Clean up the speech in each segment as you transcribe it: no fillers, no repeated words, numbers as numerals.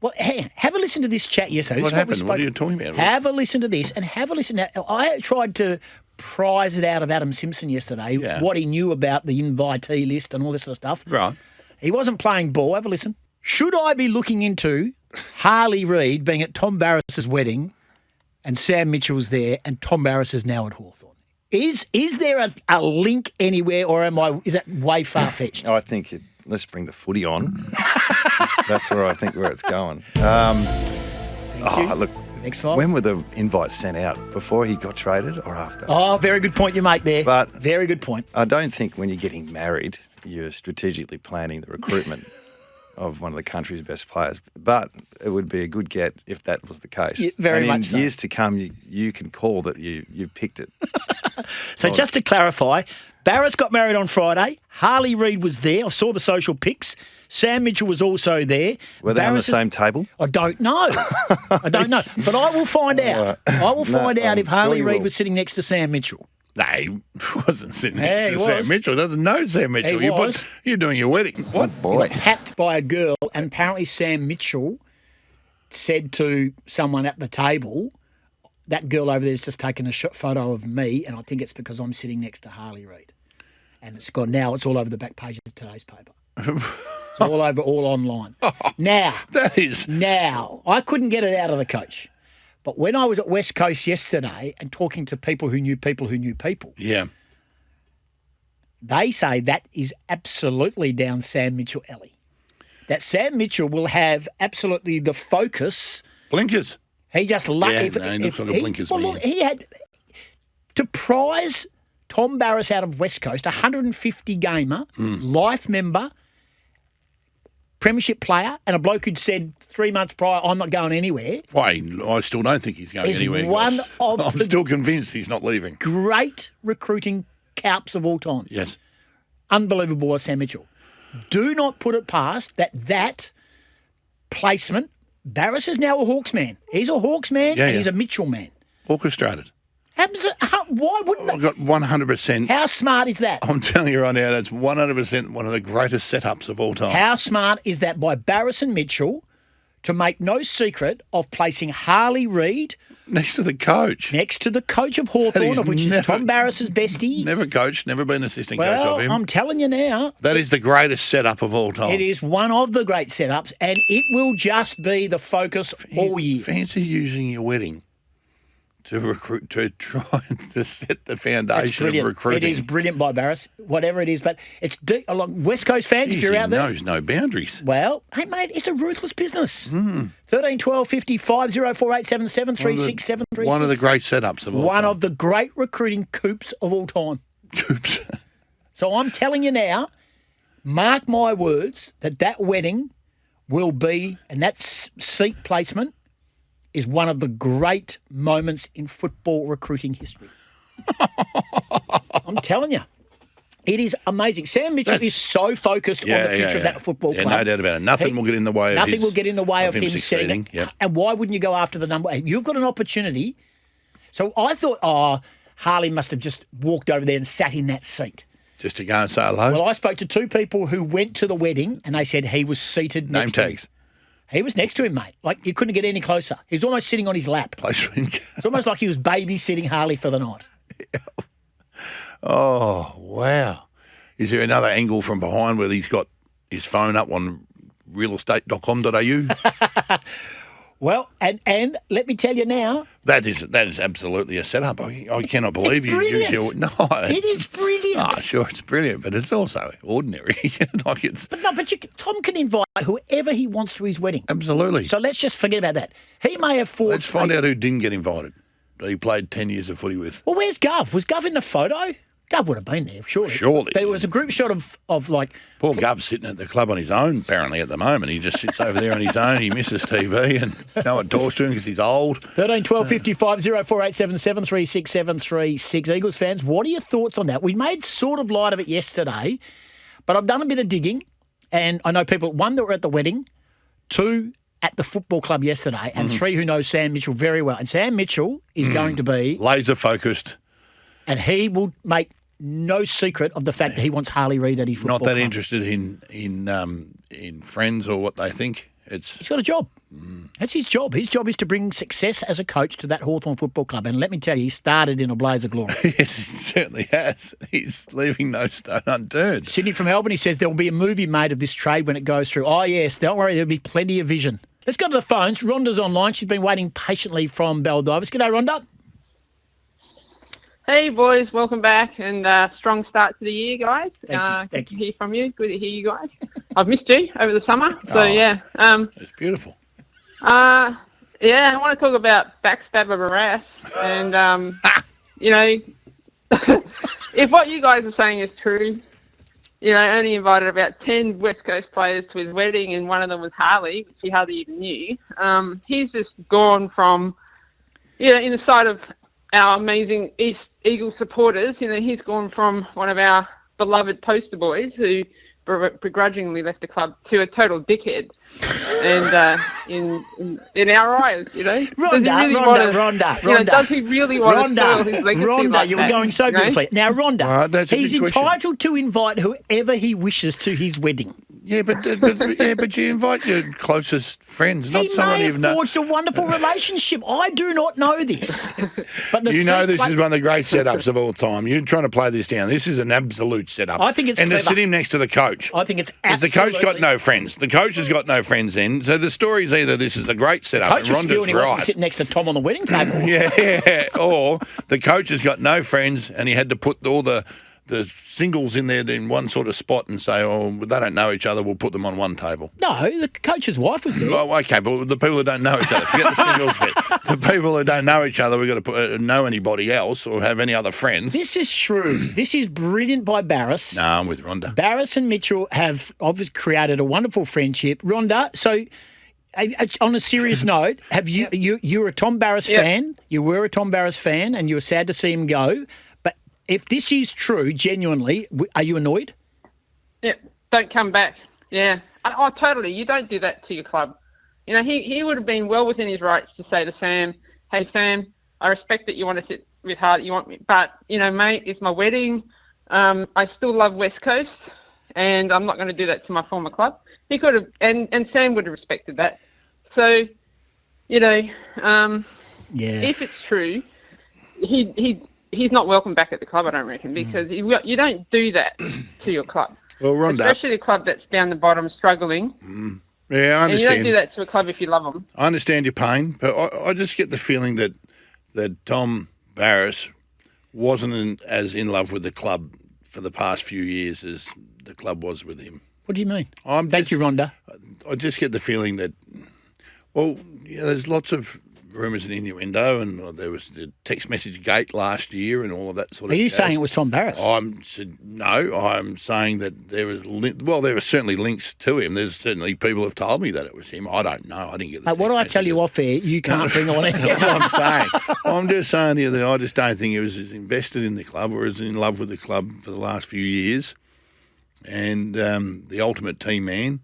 Well, hey, have a listen to this chat yesterday. What happened? What are you talking about? Have a listen to this and have a listen. I tried to prise it out of Adam Simpson yesterday, what he knew about the invitee list and all this sort of stuff. Right. He wasn't playing ball. Have a listen. Should I be looking into Harley Reid being at Tom Barrass's wedding and Sam Mitchell's there and Tom Barrass is now at Hawthorn? Is there a link anywhere or is that way far-fetched? I think let's bring the footy on. That's where I think where it's going. Thank you. Look, Next files. when were the invites sent out? Before he got traded or after? Oh, very good point you make there. But very good point. I don't think when you're getting married, you're strategically planning the recruitment of one of the country's best players. But it would be a good get if that was the case. Yeah, very much so. In years to come, you can call that you picked it. So just to clarify, Barrass got married on Friday. Harley Reid was there. I saw the social pics. Sam Mitchell was also there. Were they on the same table? I don't know. I don't know. But I will find out. I will find out if Harley Reid was sitting next to Sam Mitchell. No, he wasn't sitting next to Sam Mitchell. He doesn't know Sam Mitchell. You're doing your wedding. What boy? He got tapped by a girl, and apparently Sam Mitchell said to someone at the table, that girl over there's just taken a photo of me, and I think it's because I'm sitting next to Harley Reid. And it's gone now. It's all over the back page of today's paper. It's all over, all online. Now, I couldn't get it out of the coach. But when I was at West Coast yesterday and talking to people who knew people who knew people, they say that is absolutely down Sam Mitchell alley. That Sam Mitchell will have absolutely the focus. Blinkers. He just he looks like a blinkers man. Look, he had to prize Tom Barrass out of West Coast, 150 gamer, life member, premiership player, and a bloke who'd said 3 months prior, I'm not going anywhere. Why? I still don't think he's going anywhere. I'm still convinced he's not leaving. Great recruiting calps of all time. Yes. Unbelievable was Sam Mitchell. Do not put it past that placement. Barrass is now a Hawks man. He's a Hawks man and he's a Mitchell man. Orchestrated. Why wouldn't I've got 100%. How smart is that? I'm telling you right now, that's 100% one of the greatest setups of all time. How smart is that by Barrass and Mitchell to make no secret of placing Harley Reid next to the coach? Next to the coach of Hawthorn, of which is Tom Barrass's bestie. Never coached, never been assistant coach of him. I'm telling you now. That is the greatest setup of all time. It is one of the great setups, and it will just be the focus all year. Fancy using your wedding to recruit, to try to set the foundation of recruiting. It is brilliant by Barrass, whatever it is. But it's West Coast fans, if you're out there. He knows no boundaries. Well, hey, mate, it's a ruthless business. 13 12 50 5048 77 36 736. One of the great setups of all time. One of the great recruiting coups of all time. Coups. So I'm telling you now, mark my words, that wedding will be, and that seat placement is one of the great moments in football recruiting history. I'm telling you. It is amazing. Sam Mitchell is so focused on the future of that football club. No doubt about it. Nothing will get in the way of him setting it. And why wouldn't you go after the number? You've got an opportunity. So I thought, Harley must have just walked over there and sat in that seat. Just to go and say hello? Well, I spoke to two people who went to the wedding and they said he was seated next to him. Name tags. He was next to him, mate. Like, you couldn't get any closer. He was almost sitting on his lap. It's almost like he was babysitting Harley for the night. Oh, wow. Is there another angle from behind where he's got his phone up on realestate.com.au? Well, and let me tell you now. That is absolutely a setup. I cannot believe you use your... No, it is brilliant. Oh, sure, it's brilliant, but it's also ordinary. But Tom can invite whoever he wants to his wedding. Absolutely. So let's just forget about that. He may have forged... Let's find out who didn't get invited, that he played 10 years of footy with. Well, where's Gov? Was Gov in the photo? Gov would have been there, surely. Surely. But it was a group shot of like... Poor Gov's sitting at the club on his own, apparently, at the moment. He just sits over there on his own. He misses TV and no one talks to him because he's old. 13 12 55 04 77 36 736. Eagles fans, what are your thoughts on that? We made sort of light of it yesterday, but I've done a bit of digging, and I know people, one, that were at the wedding, two, at the football club yesterday, and three, who know Sam Mitchell very well. And Sam Mitchell is going to be... laser-focused. And he will make no secret of the fact that he wants Harley Reid at his football club. Not that interested in friends or what they think. He's got a job. That's his job. His job is to bring success as a coach to that Hawthorn Football Club. And let me tell you, he started in a blaze of glory. Yes, he certainly has. He's leaving no stone unturned. Sydney from Albany says there will be a movie made of this trade when it goes through. Oh, yes, don't worry, there'll be plenty of vision. Let's go to the phones. Rhonda's online. She's been waiting patiently from Baldivis. G'day, Rhonda. Hey, boys. Welcome back and strong start to the year, guys. Thank Good to hear from you. Good to hear you guys. I've missed you over the summer. So, yeah. It's beautiful. I want to talk about backstabber Barrass. And, if what you guys are saying is true, only invited about 10 West Coast players to his wedding, and one of them was Harley, which he hardly even knew. He's just gone from, in the sight of our amazing East Eagle supporters, he's gone from one of our beloved poster boys who begrudgingly left the club to a total dickhead. And in our eyes, Rhonda. Does he really want to spoil his legacy? Rhonda, you were going so beautifully. Now, Rhonda, that's a he's good question. entitled to invite whoever he wishes to his wedding. Yeah, but you invite your closest friends, not He someone may you've have known. forged a wonderful relationship. I do not know this. But This is one of the great setups of all time. You're trying to play this down. This is an absolute setup. I think it's and clever. to sit him next to the coach. I think it's Because the absolutely... coach got no friends. The coach has got no friends then. So the story's either this is a great setup Coach was and spewing he Rhonda's wants to right. sit next to Tom on the wedding table. Yeah, or the coach has got no friends and he had to put all the singles in there in one sort of spot and say, oh, they don't know each other, we'll put them on one table. No, the coach's wife was there. Well, okay, but the people who don't know each other, forget the singles bit. The people who don't know each other, we've got to know anybody else or have any other friends. This is shrewd. This is brilliant by Barrass. No, I'm with Rhonda. Barrass and Mitchell have obviously created a wonderful friendship. Rhonda, so on a serious note, have you're a Tom Barrass fan? You were a Tom Barrass fan, and you were sad to see him go. But if this is true, genuinely, are you annoyed? Yeah, don't come back. Yeah. Oh, totally. You don't do that to your club. He would have been well within his rights to say to Sam, hey, Sam, I respect that you want to sit with Harley, you want me, but, mate, it's my wedding. I still love West Coast, and I'm not going to do that to my former club. He could have, and Sam would have respected that. So, if it's true, he's not welcome back at the club, I don't reckon, because you don't do that to your club. Well, Rhonda. Especially a club that's down the bottom struggling. Yeah, I understand. And you don't do that to a club if you love them. I understand your pain, but I just get the feeling that Tom Barrass wasn't as in love with the club for the past few years as the club was with him. What do you mean? Thank you, Rhonda. I just get the feeling that, there's lots of rumours and innuendo, and there was the text message gate last year and all of that sort of Are you jazz. saying it was Tom Barrass? No, I'm saying that there was there were certainly links to him. There's certainly people have told me that it was him. I don't know. I didn't get the What do I tell you messages. off air? You can't bring on it. That's what I'm saying. I'm just saying here that I just don't think he was as invested in the club or as in love with the club for the last few years, and the ultimate team man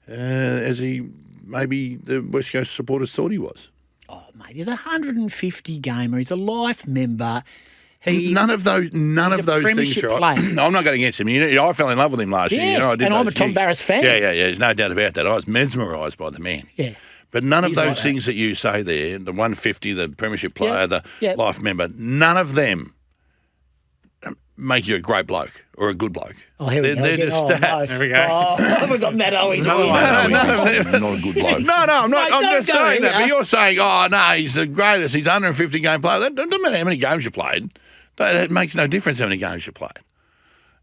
as he maybe the West Coast supporters thought he was. Oh, mate, he's a 150 gamer. He's a life member. None of those things are right. No, I'm not going against him. I fell in love with him last year. Yes, and I'm a Tom Barrass fan. Yeah. There's no doubt about that. I was mesmerised by the man. Yeah. But none of He's those like things that you say there, the 150, the premiership player, the Yeah. life member, none of them make you a great bloke or a good bloke. Oh, here we go. They're just stats. There we go. Oh, we've got Matt Owies. No, Not a good bloke. No, I'm not. Mate, I'm don't just go saying that. here. But you're saying, oh, no, he's the greatest. He's a 150 game player. That doesn't matter how many games you played. It makes no difference how many games you played.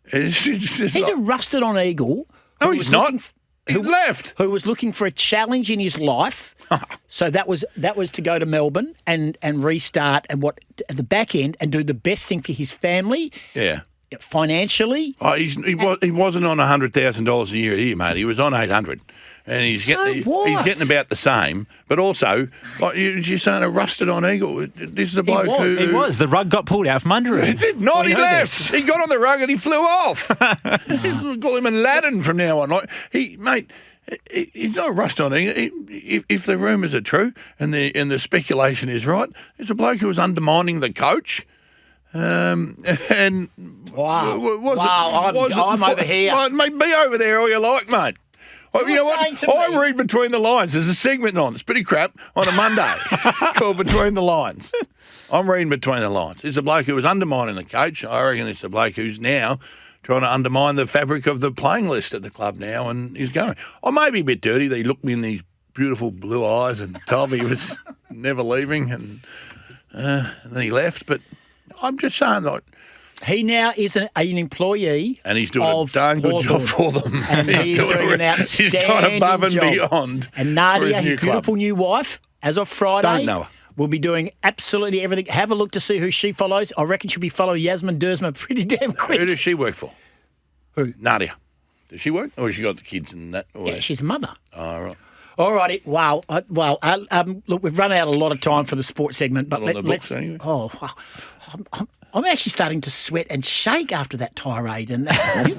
It's just He's a rusted-on eagle. No, who he's was not. looking He left. Who was looking for a challenge in his life. So that was to go to Melbourne and restart at the back end and do the best thing for his family. Yeah. Financially. Oh, he wasn't on $100,000 a year, mate. He was on 800, and he's getting about the same. But also, like you're saying, a rusted on eagle. This is a bloke who He was. The rug got pulled out from under him. He did not. We He know left. this. He got on the rug and he flew off. Call him Aladdin from now on. Like he's not a rust on eagle. If the rumours are true and the speculation is right, it's a bloke who was undermining the coach. Wow. I'm over here. Mate, be over there all you like, mate. Well, you know what? saying to I me- read between the lines. There's a segment on. It's pretty crap on a Monday called Between the Lines. I'm reading between the lines. It's a bloke who was undermining the coach. I reckon it's a bloke who's now trying to undermine the fabric of the playing list at the club now, and he's going. I may be a bit dirty that he looked me in these beautiful blue eyes and told me he was never leaving, and then he left. But I'm just saying that. He now is an employee, And he's doing of a darn good job Hawthorn. for them. And he's doing an He's outstanding gone above and job. beyond. And for Nadia, his new his beautiful new wife, as of Friday, Don't know her. will be doing absolutely everything. Have a look to see who she follows. I reckon she'll be following Yasmin Dersma pretty damn Who quick. does she work for? Who? Nadia. Does she work? Or has she got the kids and that? Or Yeah, she's a mother. Oh, right. All righty. Wow. Look, we've run out a lot of time for the sports segment, but Not on the books, let's. anyway. Oh, wow. I'm actually starting to sweat and shake after that tirade. And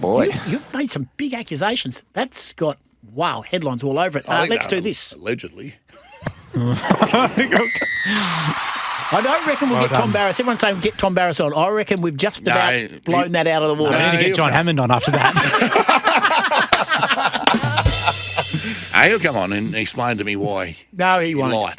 boy. you've made some big accusations. That's got headlines all over it. I think Let's they do are, this. Allegedly. I don't reckon we'll get Tom Barrass. Everyone's saying get Tom Barrass on. I reckon we've just about blown that out of the water. I need to get John Hammond on after that. He'll come on and explain to me why No, he he won't. lied.